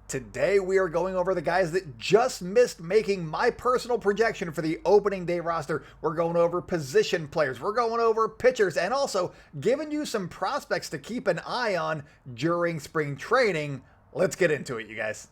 Today, we are going over the guys that just missed making my personal projection for the opening day roster. We're going over position players, we're going over pitchers, and also giving you some prospects to keep an eye on during spring training. Let's get into it, you guys.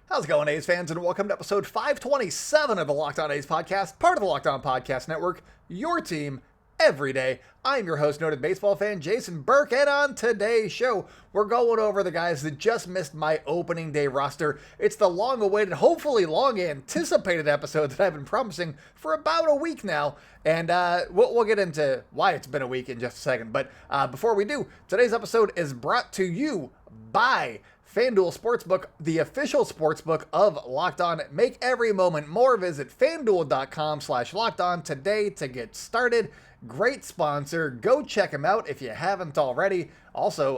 How's it going, A's fans, and welcome to episode 527 of the Locked On A's podcast, part of the Locked On Podcast Network, your team every day. I'm your host, noted baseball fan Jason Burke, and on today's show, we're going over the guys that just missed my opening day roster. It's the long-awaited, hopefully long-anticipated episode that I've been promising for about a week now, and we'll get into why it's been a week in just a second. But before we do, today's episode is brought to you by FanDuel Sportsbook, the official sportsbook of Locked On. Make every moment more. Visit FanDuel.com/LockedOn today to get started. Great sponsor. Go check them out if you haven't already. Also,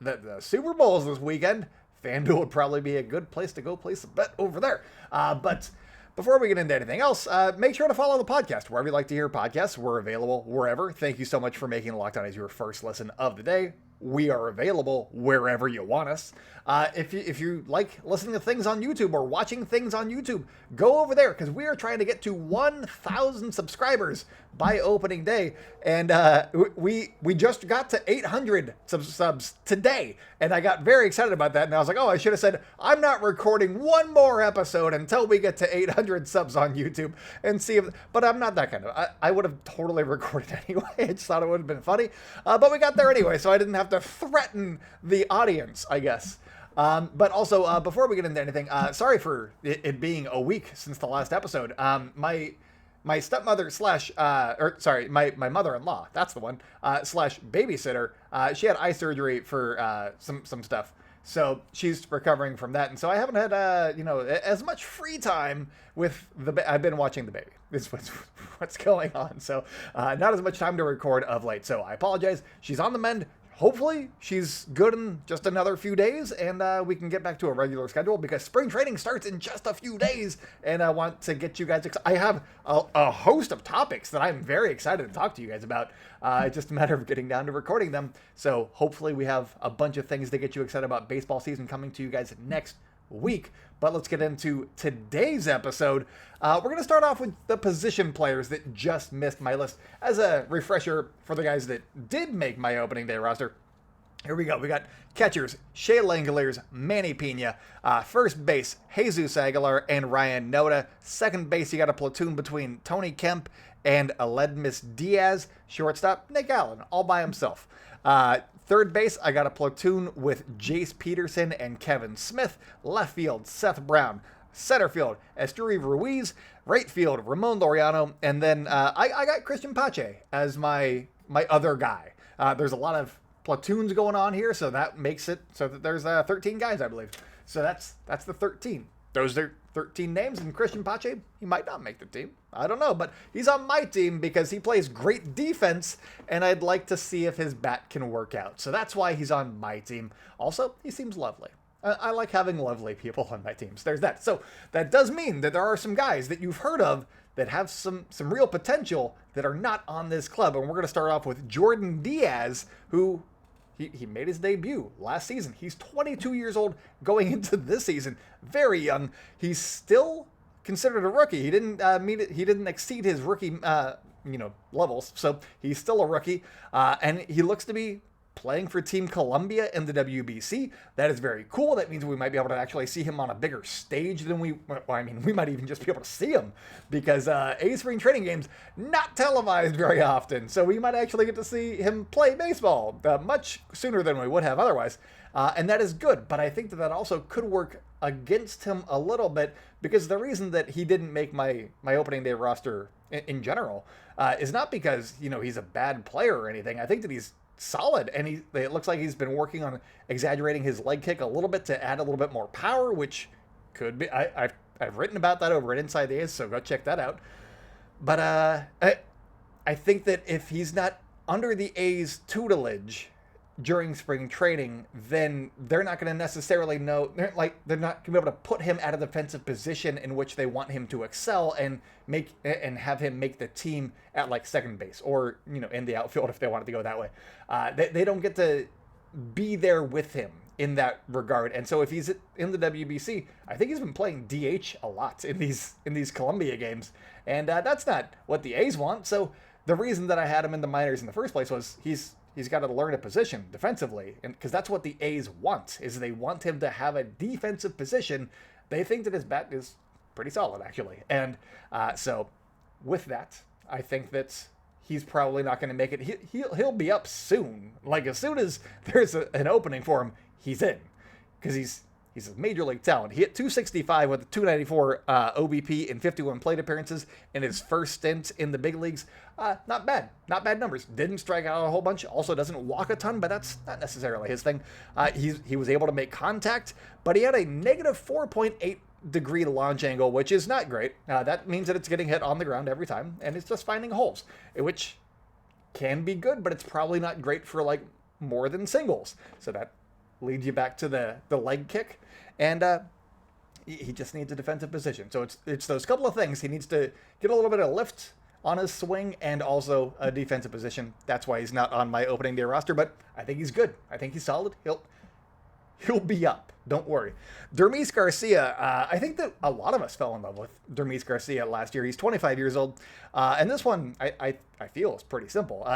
the Super Bowl is this weekend. FanDuel would probably be a good place to go place a bet over there. But before we get into anything else, make sure to follow the podcast wherever you like to hear podcasts. We're available wherever. Thank you so much for making Locked On as your first listen of the day. We are available wherever you want us. If you like listening to things on YouTube or watching things on YouTube, go over there because we are trying to get to 1,000 subscribers by opening day, and we just got to 800 subs today, and I got very excited about that. And I was like, oh, I should have said I'm not recording one more episode until we get to 800 subs on YouTube and see if. But I'm not that kind of. I would have totally recorded anyway. I just thought it would have been funny, but we got there anyway, so I didn't have to threaten the audience, I guess. But also, before we get into anything, sorry for it being a week since the last episode. My stepmother my mother-in-law, that's the one, slash babysitter, she had eye surgery for some stuff. So she's recovering from that. And so I haven't had, as much free time with I've been watching the baby. This is what's going on. So not as much time to record of late. So I apologize. She's on the mend. Hopefully she's good in just another few days, and we can get back to a regular schedule because spring training starts in just a few days, and I want to get you guys I have a host of topics that I'm very excited to talk to you guys about. It's just a matter of getting down to recording them. So hopefully we have a bunch of things to get you excited about baseball season coming to you guys next week. But let's get into today's episode. We're going to start off with the position players that just missed my list. As a refresher for the guys that did make my opening day roster, here we go. We got catchers, Shea Langeliers, Manny Pena. First base, Jesus Aguilar and Ryan Noda. Second base, you got a platoon between Tony Kemp and Aledmys Diaz. Shortstop, Nick Allen, all by himself. Third base, I got a platoon with Jace Peterson and Kevin Smith. Left field, Seth Brown. Center field, Esteury Ruiz. Right field, Ramon Laureano. And then I got Christian Pache as my other guy. There's a lot of platoons going on here, so that makes it so that there's 13 guys, I believe. So that's the 13. Those are 13 names, and Christian Pache, he might not make the team. I don't know, but he's on my team because he plays great defense, and I'd like to see if his bat can work out. So that's why he's on my team. Also, he seems lovely. I like having lovely people on my teams. There's that. So that does mean that there are some guys that you've heard of that have some real potential that are not on this club. And we're going to start off with Jordan Diaz, who he made his debut last season. He's 22 years old going into this season. Very young. He's still considered a rookie. He didn't He didn't exceed his rookie levels. So he's still a rookie. And he looks to be playing for Team Columbia in the WBC. That is very cool. That means we might be able to actually see him on a bigger stage than we might even just be able to see him because A's spring training games not televised very often. So we might actually get to see him play baseball much sooner than we would have otherwise. And that is good. But I think that also could work against him a little bit because the reason that he didn't make my opening day roster in general is not because, he's a bad player or anything. I think that he's solid, and it looks like he's been working on exaggerating his leg kick a little bit to add a little bit more power, which could be. I've written about that over at Inside the A's, so go check that out. But I think that if he's not under the A's tutelage during spring training, then they're not going to necessarily know. They're not going to be able to put him at a defensive position in which they want him to excel and have him make the team at like second base or in the outfield if they wanted to go that way. They don't get to be there with him in that regard. And so if he's in the WBC, I think he's been playing DH a lot in these Columbia games, and that's not what the A's want. So the reason that I had him in the minors in the first place was he's got to learn a position defensively, and because that's what the A's want, is they want him to have a defensive position. They think that his bat is pretty solid, actually. And so with that, I think that he's probably not going to make it. He'll be up soon. Like, as soon as there's an opening for him, he's in, because he's a major league talent. He hit 265 with a 294 OBP in 51 plate appearances in his first stint in the big leagues. Not bad numbers. Didn't strike out a whole bunch. Also doesn't walk a ton, but that's not necessarily his thing. He was able to make contact, but he had a negative 4.8 degree launch angle, which is not great. That means that it's getting hit on the ground every time, and it's just finding holes, which can be good, but it's probably not great for like more than singles. So that leads you back to the leg kick, and he just needs a defensive position. So it's those couple of things. He needs to get a little bit of lift on his swing and also a defensive position. That's why he's not on my opening day roster, but I think he's good. I think he's solid. He'll be up. Don't worry. Dermis Garcia, I think that a lot of us fell in love with Dermis Garcia last year. He's 25 years old. And this one, I feel is pretty simple.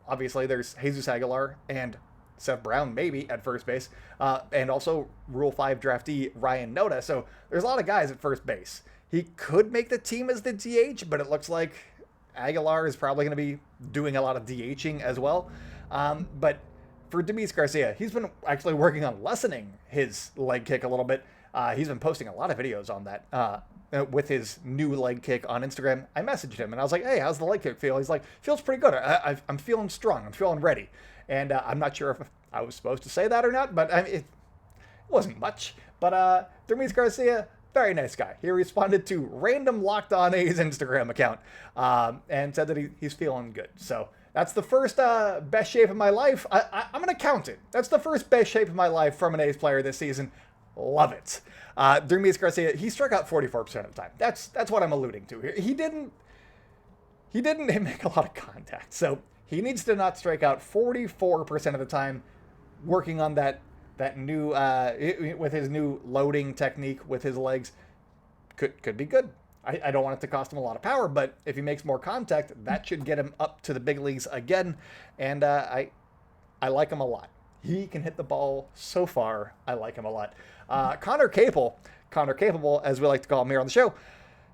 Obviously, there's Jesus Aguilar and Seth Brown, maybe, at first base. And also Rule 5 draftee Ryan Noda. So there's a lot of guys at first base. He could make the team as the DH, but it looks like Aguilar is probably going to be doing a lot of DHing as well. But for Dermis Garcia, he's been actually working on lessening his leg kick a little bit. He's been posting a lot of videos on that with his new leg kick on Instagram. I messaged him and I was like, hey, how's the leg kick feel? He's like, feels pretty good. I'm feeling strong. I'm feeling ready. And I'm not sure if I was supposed to say that or not, but it wasn't much. But Dermis Garcia, very nice guy. He responded to random Locked On A's Instagram account and said that he's feeling good. So that's the first best shape of my life. I'm going to count it. That's the first best shape of my life from an A's player this season. Love it. Dermis Garcia, he struck out 44% of the time. That's what I'm alluding to here. He didn't make a lot of contact. So he needs to not strike out 44% of the time, working on that new, with his new loading technique with his legs. Could be good. I don't want it to cost him a lot of power, but if he makes more contact, that should get him up to the big leagues again. And I like him a lot. He can hit the ball so far. I like him a lot. Connor Capable, as we like to call him here on the show,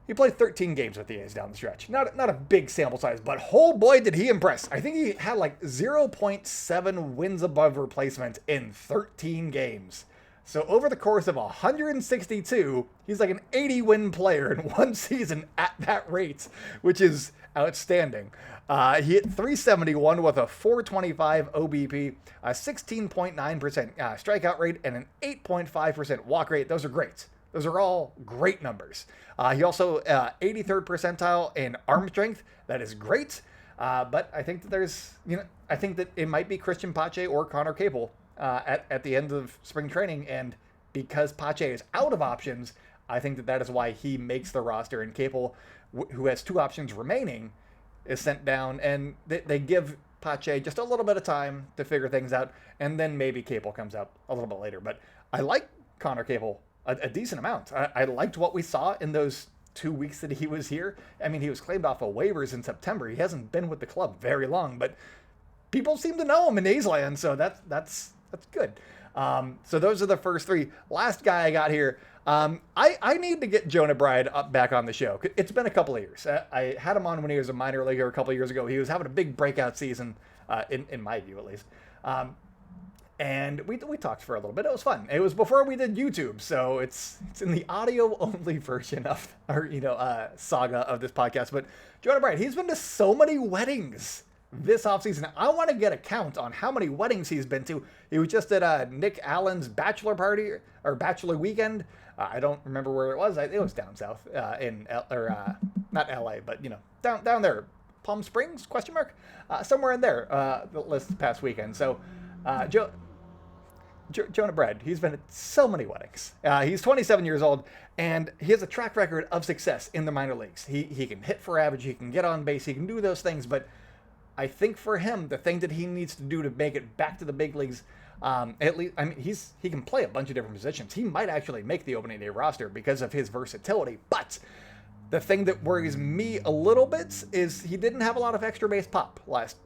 he played 13 games with the A's down the stretch. Not a big sample size, but oh boy, did he impress. I think he had like 0.7 wins above replacement in 13 games. So over the course of 162, he's like an 80-win player in one season at that rate, which is outstanding. He hit 371 with a 425 OBP, a 16.9% strikeout rate, and an 8.5% walk rate. Those are great. Those are all great numbers. He also 83rd percentile in arm strength. That is great. But I think that I think that it might be Christian Pache or Connor Capel at the end of spring training. And because Pache is out of options, I think that is why he makes the roster. And Capel, who has two options remaining, is sent down. And they give Pache just a little bit of time to figure things out. And then maybe Capel comes out a little bit later. But I like Connor Capel a decent amount. I liked what we saw in those 2 weeks that he was here. I mean, he was claimed off of waivers in September. He hasn't been with the club very long, but people seem to know him in A's land, so that's good. So those are the first three. Last guy I got here. I need to get Jonah Bride back on the show. It's been a couple of years. I had him on when he was a minor leaguer a couple of years ago. He was having a big breakout season, in my view at least. And we talked for a little bit. It was fun. It was before we did YouTube, so it's in the audio only version of our saga of this podcast. But Jonah Bride, he's been to so many weddings this offseason. I want to get a count on how many weddings he's been to. He was just at Nick Allen's bachelor party or bachelor weekend. I don't remember where it was. It was down south not LA, but down there, Palm Springs ? Somewhere in there. This past weekend. So Jonah Bride, he's been at so many weddings. He's 27 years old, and he has a track record of success in the minor leagues. He can hit for average, he can get on base, he can do those things, but I think for him, the thing that he needs to do to make it back to the big leagues, At least, I mean, he can play a bunch of different positions. He might actually make the opening day roster because of his versatility. But the thing that worries me a little bit is he didn't have a lot of extra base pop last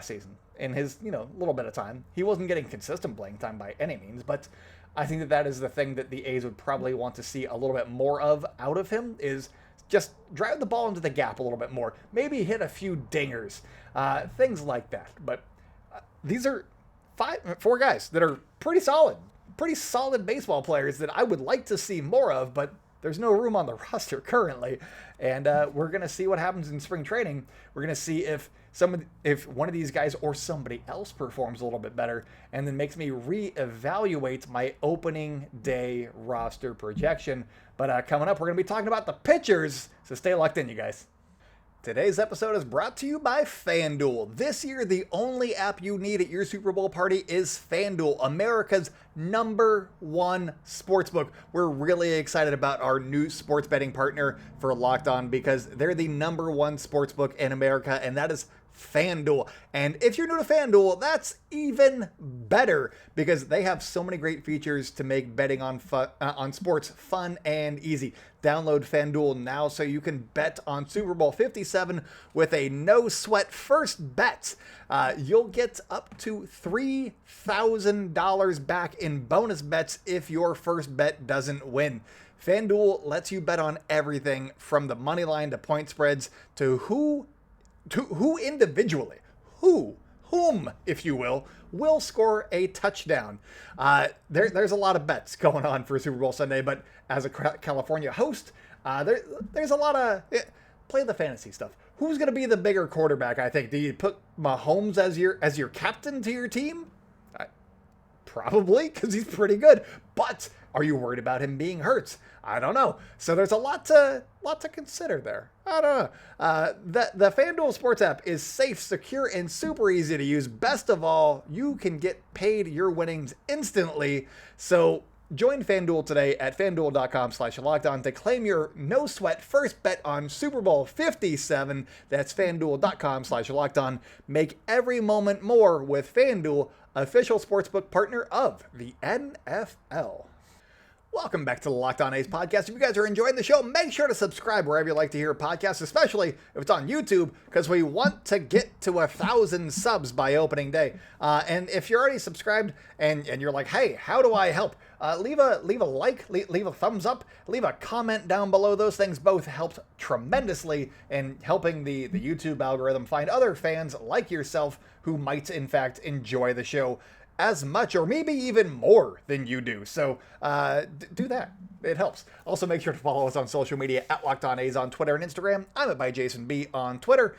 season. In his little bit of time, he wasn't getting consistent playing time by any means. But I think that is the thing that the A's would probably want to see a little bit more of out of him, is just drive the ball into the gap a little bit more. Maybe hit a few dingers, things like that. But these are four guys that are pretty solid baseball players that I would like to see more of, but there's no room on the roster currently. And we're going to see what happens in spring training. We're going to see if one of these guys or somebody else performs a little bit better, and then makes me reevaluate my opening day roster projection. But coming up, we're going to be talking about the pitchers, so stay locked in, you guys. Today's episode is brought to you by FanDuel. This year, the only app you need at your Super Bowl party is FanDuel, America's #1 sportsbook. We're really excited about our new sports betting partner for Locked On because they're the #1 sportsbook in America, and that is FanDuel. And if you're new to FanDuel, that's even better because they have so many great features to make betting on sports fun and easy. Download FanDuel now so you can bet on Super Bowl 57 with a no-sweat first bet. You'll get up to $3,000 back in bonus bets if your first bet doesn't win. FanDuel lets you bet on everything from the money line to point spreads to whom, if you will score a touchdown. There's a lot of bets going on for Super Bowl Sunday, but as a California host, there's a lot of play the fantasy stuff. Who's going to be the bigger quarterback? I think. Do you put Mahomes as your captain to your team? Probably, because he's pretty good. But are you worried about him being hurt? I don't know. So there's a lot to consider there. I don't know. The FanDuel Sports app is safe, secure, and super easy to use. Best of all, you can get paid your winnings instantly. So join FanDuel today at FanDuel.com/LockedOn to claim your no-sweat first bet on Super Bowl 57. That's FanDuel.com/LockedOn. Make every moment more with FanDuel, official sportsbook partner of the NFL. Welcome back to the Locked On A's podcast. If you guys are enjoying the show, make sure to subscribe wherever you like to hear podcasts, especially if it's on YouTube, because we want to get to 1,000 subs by opening day. And if you're already subscribed and you're like, hey, how do I help? Leave a like, leave a thumbs up, leave a comment down below. Those things both helped tremendously in helping the YouTube algorithm find other fans like yourself who might, in fact, enjoy the show as much or maybe even more than you do. So do that. It helps. Also, make sure to follow us on social media at Locked On A's on Twitter and Instagram. I'm at @JasonB on Twitter.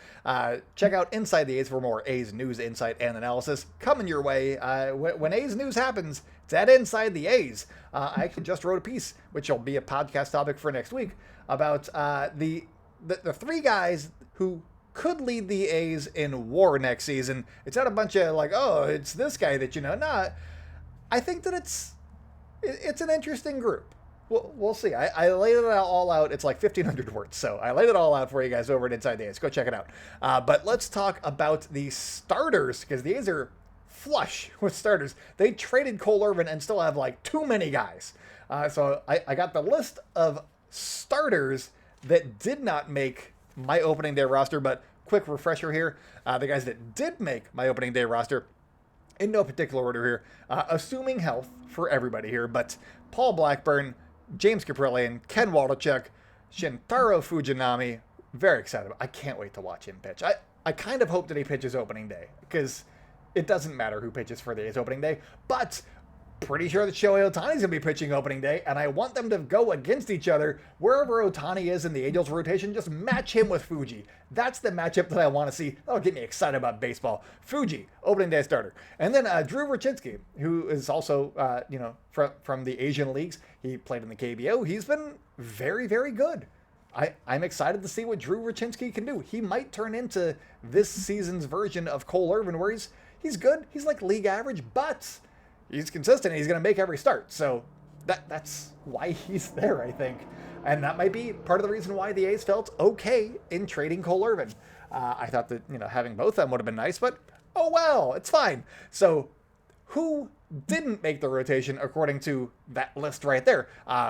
Check out Inside the A's for more A's news, insight, and analysis coming your way. When A's news happens, it's at Inside the A's. I actually just wrote a piece, which will be a podcast topic for next week, about the three guys who could lead the A's in WAR next season. It's not a bunch of like, oh, it's this guy that you know. Nah, I think that it's an interesting group. We'll see. I laid it all out. It's like 1,500 words, so I laid it all out for you guys over at Inside the A's. Go check it out. But let's talk about the starters, because the A's are flush with starters. They traded Cole Irvin and still have like too many guys. So I got the list of starters that did not make my opening day roster, but quick refresher here. The guys that did make my opening day roster, in no particular order here, assuming health for everybody here, but Paul Blackburn, James Kaprielian, Ken Waldichuk, Shintaro Fujinami. Very excited. I can't wait to watch him pitch. I kind of hope that he pitches opening day, because it doesn't matter who pitches for the A's opening day, but pretty sure that Shohei Ohtani's going to be pitching opening day, and I want them to go against each other. Wherever Ohtani is in the Angels rotation, just match him with Fuji. That's the matchup that I want to see. That'll get me excited about baseball. Fuji, opening day starter. And then Drew Rucinski, who is also, from the Asian leagues. He played in the KBO. He's been very, very good. I'm excited to see what Drew Rucinski can do. He might turn into this season's version of Cole Irvin, where he's good. He's like league average, but he's consistent and he's going to make every start. So that's why he's there, I think. And that might be part of the reason why the A's felt okay in trading Cole Irvin. I thought that, having both of them would have been nice, but oh well, it's fine. So who didn't make the rotation according to that list right there.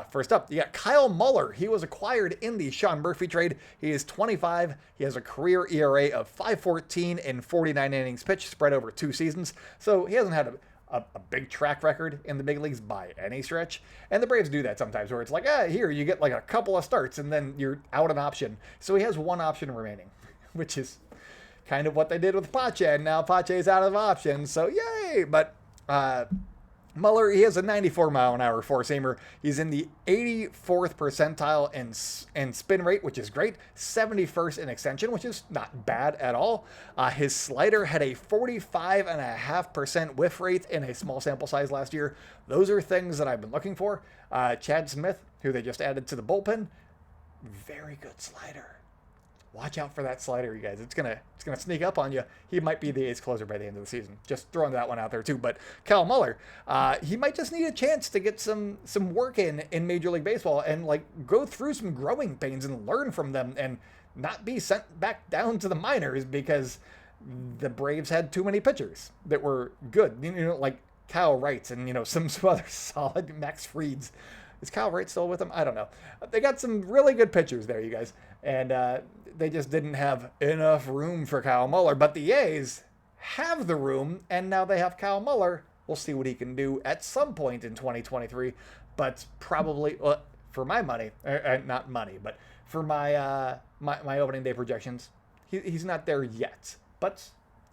First up, you got Kyle Muller. He was acquired in the Sean Murphy trade. He is 25. He has a career ERA of 5.14 in 49 innings pitched spread over 2 seasons. So he hasn't had a big track record in the big leagues by any stretch. And the Braves do that sometimes where it's like, here, you get like a couple of starts and then you're out an option. So he has 1 option remaining, which is kind of what they did with Pache, and now Pache's out of options, so yay! But Muller, he has a 94-mile-an-hour four-seamer. He's in the 84th percentile in spin rate, which is great. 71st in extension, which is not bad at all. His slider had a 45.5% whiff rate in a small sample size last year. Those are things that I've been looking for. Chad Smith, who they just added to the bullpen, very good slider. Watch out for that slider, you guys. It's gonna sneak up on you. He might be the ace closer by the end of the season. Just throwing that one out there too. But Kyle Muller, he might just need a chance to get some work in Major League Baseball and like go through some growing pains and learn from them and not be sent back down to the minors because the Braves had too many pitchers that were good. You know, like Kyle Wright and some other solid Max Frieds. Is Kyle Wright still with them? I don't know. They got some really good pitchers there, you guys. And they just didn't have enough room for Kyle Muller. But the A's have the room, and now they have Kyle Muller. We'll see what he can do at some point in 2023. But probably, for my money, not money, but for my my opening day projections, he's not there yet. But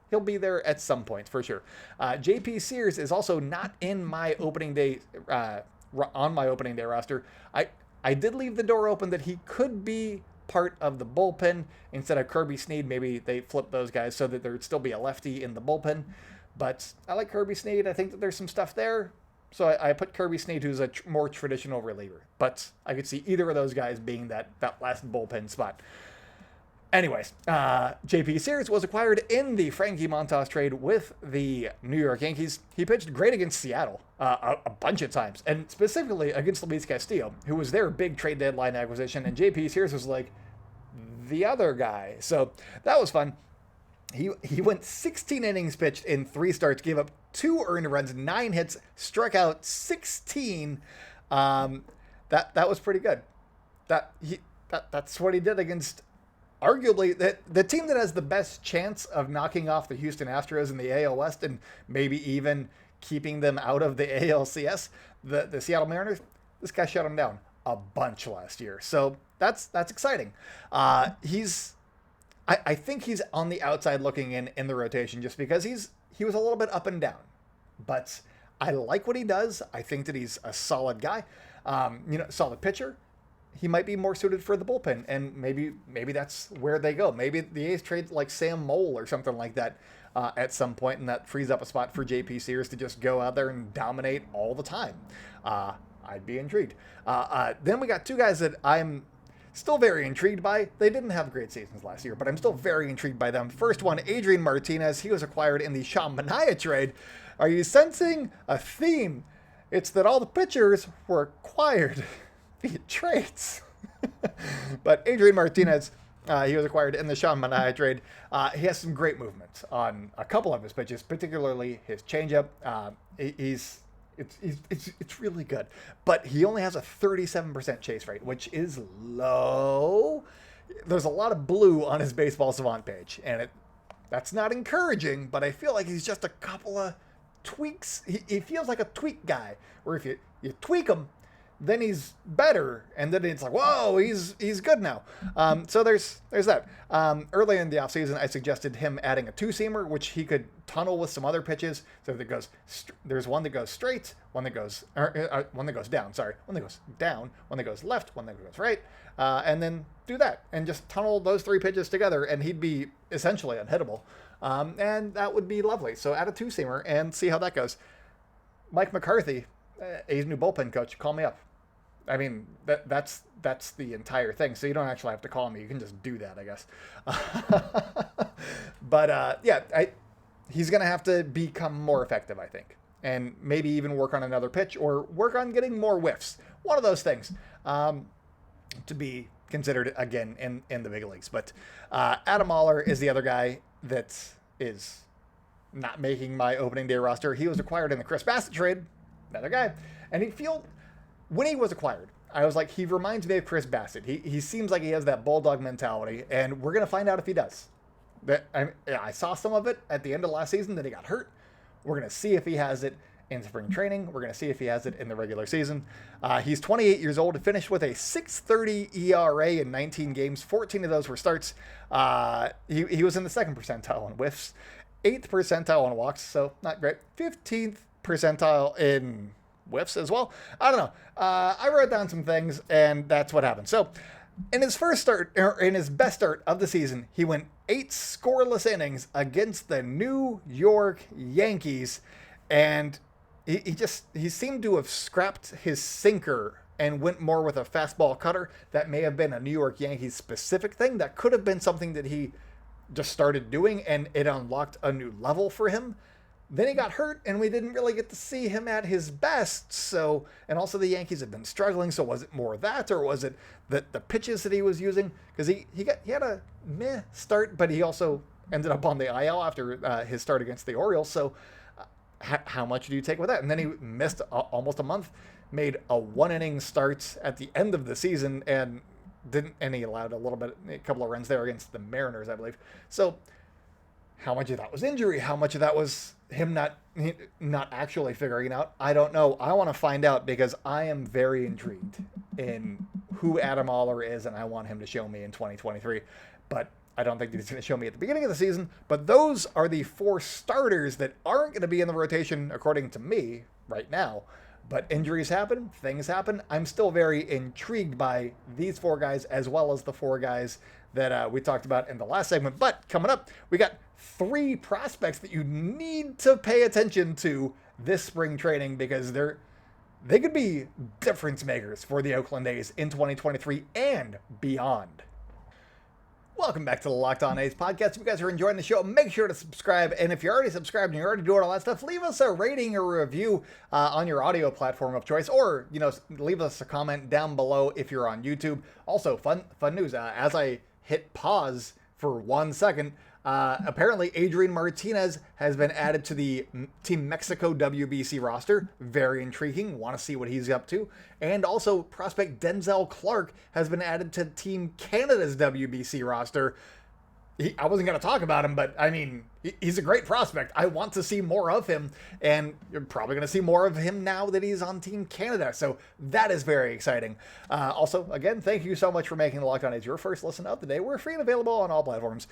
he'll be there at some point, for sure. JP Sears is also not in my opening day on my opening day roster. I did leave the door open that he could be part of the bullpen instead of Kirby Snead. Maybe they flip those guys so that there'd still be a lefty in the bullpen. But I like Kirby Snead. I think that there's some stuff there. So I put Kirby Snead, who's a more traditional reliever. But I could see either of those guys being that last bullpen spot. Anyways, JP Sears was acquired in the Frankie Montas trade with the New York Yankees. He pitched great against Seattle a bunch of times, and specifically against Luis Castillo, who was their big trade deadline acquisition, and JP Sears was like the other guy. So that was fun. He went 16 innings pitched in 3 starts, gave up 2 earned runs, 9 hits, struck out 16. That was pretty good. That's what he did against arguably the team that has the best chance of knocking off the Houston Astros in the AL West and maybe even keeping them out of the ALCS, the Seattle Mariners. This guy shut them down a bunch last year. So that's exciting. I think he's on the outside looking in the rotation just because he was a little bit up and down. But I like what he does. I think that he's a solid guy. Solid pitcher. He might be more suited for the bullpen, and maybe that's where they go. Maybe the A's trade like Sam Mole or something like that at some point, and that frees up a spot for JP Sears to just go out there and dominate all the time. I'd be intrigued. Then we got 2 guys that I'm still very intrigued by. They didn't have great seasons last year, but I'm still very intrigued by them. First one, Adrian Martinez. He was acquired in the Sean Manaea trade. Are you sensing a theme? It's that all the pitchers were acquired via trades. But Adrian Martinez, he was acquired in the Sean Manaea trade. He has some great movement on a couple of his pitches, particularly his changeup. It's really good, but he only has a 37% chase rate, which is low. There's a lot of blue on his Baseball Savant page, and that's not encouraging. But I feel like he's just a couple of tweaks. He feels like a tweak guy, where if you tweak him, then he's better, and then it's like, whoa, he's good now. So there's that. Early in the offseason, I suggested him adding a 2-seamer, which he could tunnel with some other pitches. So there's one that goes straight, one that goes down, one that goes down, one that goes left, one that goes right, and then do that and just tunnel those 3 pitches together, and he'd be essentially unhittable, and that would be lovely. So add a 2-seamer and see how that goes. Mike McCarthy, A's new bullpen coach, call me up. I mean, that's the entire thing. So you don't actually have to call me. You can just do that, I guess. But he's going to have to become more effective, I think. And maybe even work on another pitch or work on getting more whiffs. One of those things to be considered again in the big leagues. But Adam Oller is the other guy that is not making my opening day roster. He was acquired in the Chris Bassitt trade, another guy. And when he was acquired, I was like, he reminds me of Chris Bassitt. He seems like he has that bulldog mentality, and we're going to find out if he does. I saw some of it at the end of last season that he got hurt. We're going to see if he has it in spring training. We're going to see if he has it in the regular season. He's 28 years old, finished with a 6.30 ERA in 19 games. 14 of those were starts. He was in the 2nd percentile on whiffs, 8th percentile on walks, so not great. 15th percentile in whiffs as well. I don't know. I wrote down some things, and that's what happened. So in his best start of the season, he went 8 scoreless innings against the New York Yankees, and he seemed to have scrapped his sinker and went more with a fastball cutter. That may have been a New York Yankees specific thing. That could have been something that he just started doing, and it unlocked a new level for him. Then he got hurt, and we didn't really get to see him at his best. So, and also the Yankees have been struggling. So was it more that, or was it the pitches that he was using? Because he had a meh start, but he also ended up on the IL after his start against the Orioles. So how much do you take with that? And then he missed almost a month, made a 1-inning start at the end of the season, and he allowed a couple of runs there against the Mariners, I believe. So how much of that was injury? How much of that was him not actually figuring it out? I don't know. I want to find out, because I am very intrigued in who Adam Oller is, and I want him to show me in 2023. But I don't think that he's going to show me at the beginning of the season. But those are the 4 starters that aren't going to be in the rotation, according to me, right now. But injuries happen, things happen. I'm still very intrigued by these 4 guys, as well as the 4 guys that we talked about in the last segment. But coming up, we got 3 prospects that you need to pay attention to this spring training, because they could be difference makers for the Oakland A's in 2023 and beyond. Welcome back to the Locked On A's podcast. If you guys are enjoying the show, make sure to subscribe. And if you're already subscribed and you're already doing all that stuff, leave us a rating or review on your audio platform of choice, or leave us a comment down below if you're on YouTube. Also, fun news. As I hit pause for 1 second, apparently Adrian Martinez has been added to the Team Mexico WBC roster. Very intriguing. Want to see what he's up to. And also prospect Denzel Clark has been added to Team Canada's WBC roster. I wasn't going to talk about him, but I mean, he's a great prospect. I want to see more of him, and you're probably going to see more of him now that he's on Team Canada. So that is very exciting. Also, again, thank you so much for making the Locked On A's your first listen of the day. We're free and available on all platforms.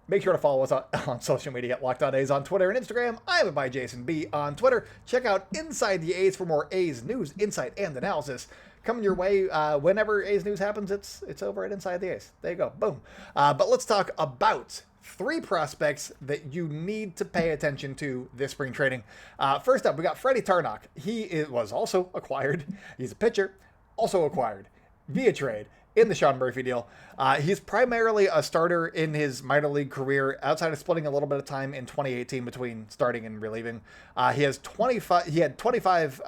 Make sure to follow us on social media at Locked On A's on Twitter and Instagram. I am by Jason B on Twitter. Check out Inside the A's for more A's news, insight, and analysis. Coming your way whenever A's news happens. It's over at Inside the A's. There you go. Boom. But let's talk about 3 prospects that you need to pay attention to this spring training. First up, we got Freddy Tarnok. He was also acquired. He's a pitcher, also acquired via trade in the Sean Murphy deal. He's primarily a starter in his minor league career, outside of splitting a little bit of time in 2018 between starting and relieving. He had 25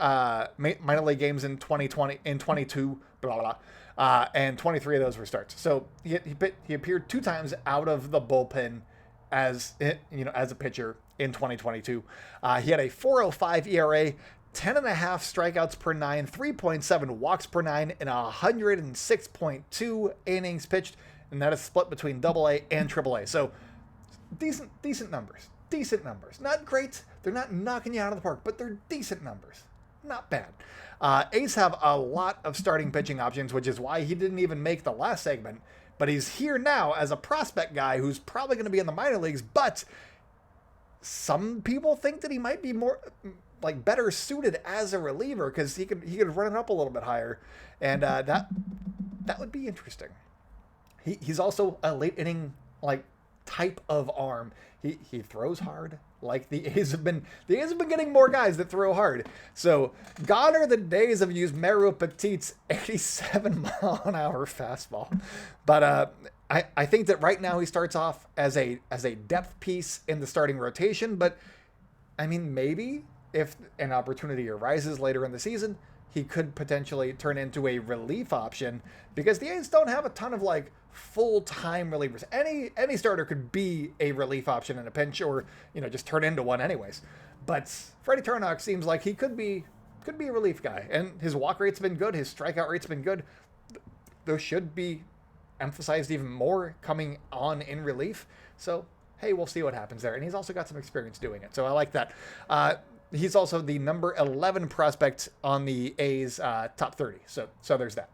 minor league games in 2020, in 22, and 23 of those were starts. So he appeared 2 times out of the bullpen as a pitcher in 2022. He had a 4.05 ERA, 10.5 strikeouts per 9, 3.7 walks per 9, and 106.2 innings pitched, and that is split between AA and AAA. So decent numbers. Not great. They're not knocking you out of the park, but they're decent numbers. Not bad. A's have a lot of starting pitching options, which is why he didn't even make the last segment. But he's here now as a prospect guy who's probably going to be in the minor leagues. But some people think that he might be more better suited as a reliever, because he could run it up a little bit higher, and that would be interesting. He's also a late inning type of arm. He throws hard. The A's have been getting more guys that throw hard. So gone are the days of Yusmeiro Petit's 87-mile-an-hour fastball. But I think that right now he starts off as a depth piece in the starting rotation. But I mean, maybe if an opportunity arises later in the season, he could potentially turn into a relief option because the A's don't have a ton of like full-time relievers. Any starter could be a relief option in a pinch, or just turn into one anyways. But Freddie Tarnok seems like he could be a relief guy, and his walk rate's been good, his strikeout rate's been good. Those should be emphasized even more coming on in relief. So hey, we'll see what happens there. And he's also got some experience doing it, so I like that. He's also the number 11 prospect on the A's top 30. So there's that.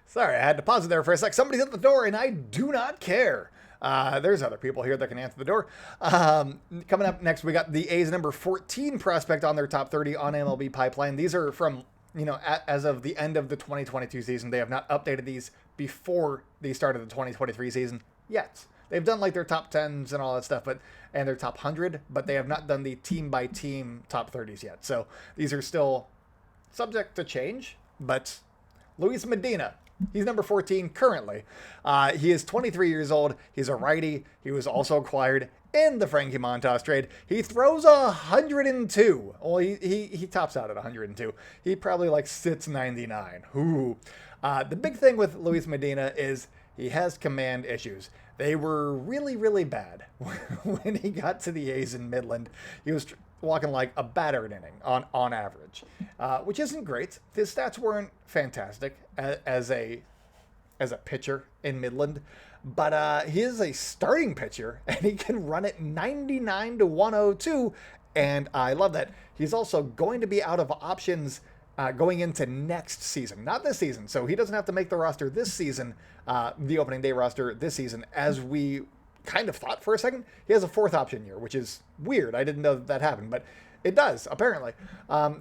Sorry, I had to pause it there for a sec. Somebody's at the door, and I do not care. There's other people here that can answer the door. Coming up next, we got the A's number 14 prospect on their top 30 on MLB Pipeline. These are from, as of the end of the 2022 season. They have not updated these before the start of the 2023 season yet. They've done like their top 10s and all that stuff, and their top 100, but they have not done the team by team top 30s yet. So these are still subject to change, but Luis Medina, he's number 14 currently. He is 23 years old. He's a righty. He was also acquired in the Frankie Montas trade. He throws 102. Well, he tops out at 102. He probably like sits 99. Ooh. The big thing with Luis Medina is he has command issues. They were really, really bad when he got to the A's in Midland. He was walking like a batter an inning on average, which isn't great. His stats weren't fantastic as a pitcher in Midland, but he is a starting pitcher, and he can run it 99 to 102, and I love that. He's also going to be out of options going into next season, not this season. So he doesn't have to make the roster this season, the opening day roster this season, as we kind of thought for a second. He has a fourth option year, which is weird. I didn't know that happened, but it does, apparently.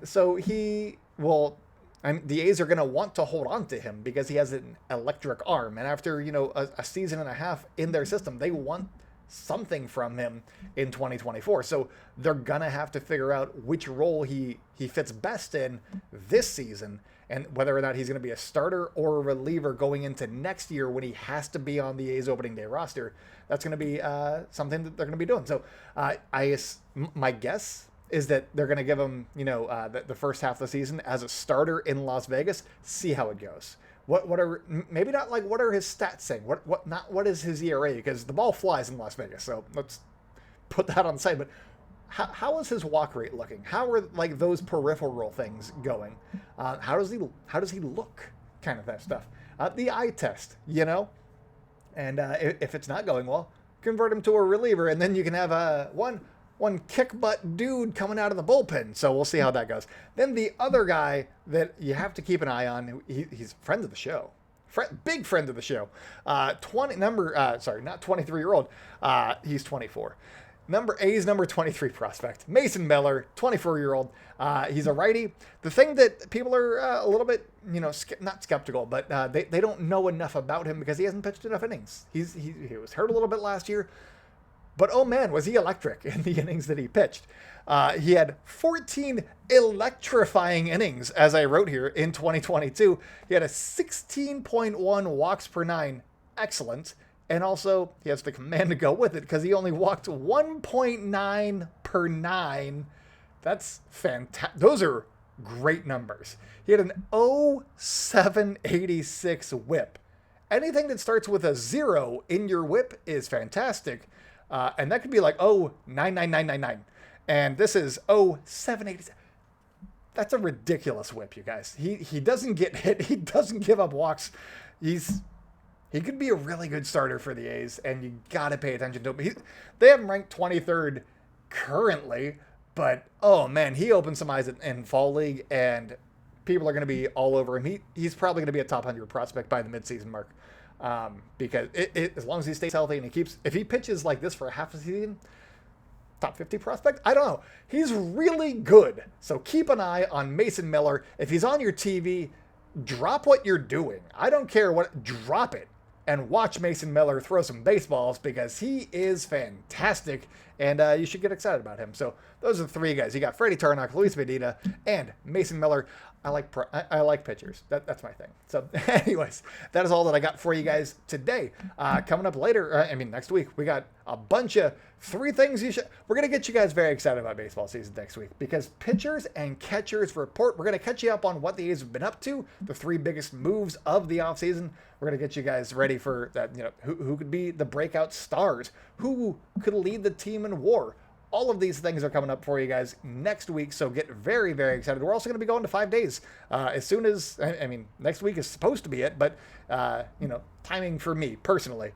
So he will... the A's are going to want to hold on to him because he has an electric arm. And after, a season and a half in their system, they want something from him in 2024. So they're going to have to figure out which role he fits best in this season, and whether or not he's going to be a starter or a reliever going into next year when he has to be on the A's opening day roster. That's going to be something that they're going to be doing. So my guess is that they're going to give him, the first half of the season as a starter in Las Vegas, see how it goes. What are, maybe not like, what are his stats saying? What is his ERA? Because the ball flies in Las Vegas. So let's put that on the side. But how is his walk rate looking? How are like those peripheral things going? How does he look? Kind of that stuff. The eye test, and if it's not going well, convert him to a reliever, and then you can have one kick butt dude coming out of the bullpen. So we'll see how that goes. Then the other guy that you have to keep an eye on, he's a friend of the show. Big friend of the show. Not 23-year-old. He's 24. A's number 23 prospect, Mason Miller, 24-year-old. He's a righty. The thing that people are a little bit, not skeptical, but they don't know enough about him because he hasn't pitched enough innings. He was hurt a little bit last year. But oh man, was he electric in the innings that he pitched. He had 14 electrifying innings, as I wrote here, in 2022. He had a 16.1 walks per nine. Excellent. And also, he has the command to go with it because he only walked 1.9 per nine. That's fantastic. Those are great numbers. He had an 0.786 whip. Anything that starts with a 0 in your whip is fantastic. And that could be like 0.99999. And this is 0.787. That's a ridiculous whip, you guys. He doesn't get hit. He doesn't give up walks. He could be a really good starter for the A's, and you got to pay attention to him. They have him ranked 23rd currently, but oh man, he opened some eyes in Fall League, and people are going to be all over him. He's probably going to be a top 100 prospect by the midseason mark. Because as long as he stays healthy and if he pitches like this for a half a season, top 50 prospect? I don't know. He's really good. So keep an eye on Mason Miller. If he's on your TV, drop what you're doing. I don't care drop it and watch Mason Miller throw some baseballs because he is fantastic and you should get excited about him. So those are the three guys. You got Freddie Tarnock, Luis Medina, and Mason Miller. I like pitchers. That's my thing. So anyways, that is all that I got for you guys today. Coming up later, next week, we got a bunch of 3 things we're going to get you guys very excited about baseball season next week, because pitchers and catchers report. We're going to catch you up on what the A's have been up to, the 3 biggest moves of the offseason. We're going to get you guys ready for that. Who could be the breakout stars? Who could lead the team in WAR? All of these things are coming up for you guys next week, so get very, very excited. We're also going to be going to 5 days as soon as, next week is supposed to be it, but, timing for me personally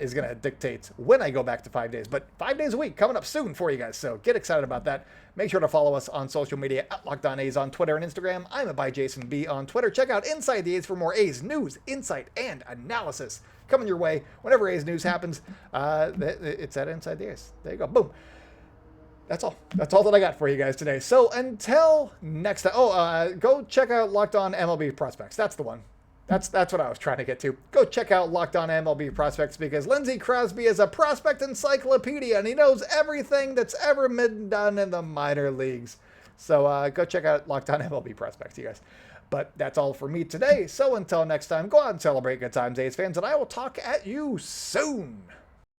is going to dictate when I go back to 5 days. But 5 days a week coming up soon for you guys, so get excited about that. Make sure to follow us on social media at Locked On A's on Twitter and Instagram. I'm at @ByJasonB on Twitter. Check out Inside the A's for more A's news, insight, and analysis coming your way whenever A's news happens. It's at Inside the A's. There you go. Boom. That's all. That's all that I got for you guys today. So until next time, go check out Locked On MLB Prospects. That's the one. That's what I was trying to get to. Go check out Locked On MLB Prospects, because Lindsey Crosby is a prospect encyclopedia, and he knows everything that's ever been done in the minor leagues. So go check out Locked On MLB Prospects, you guys. But that's all for me today. So until next time, go out and celebrate good times, A's fans, and I will talk at you soon.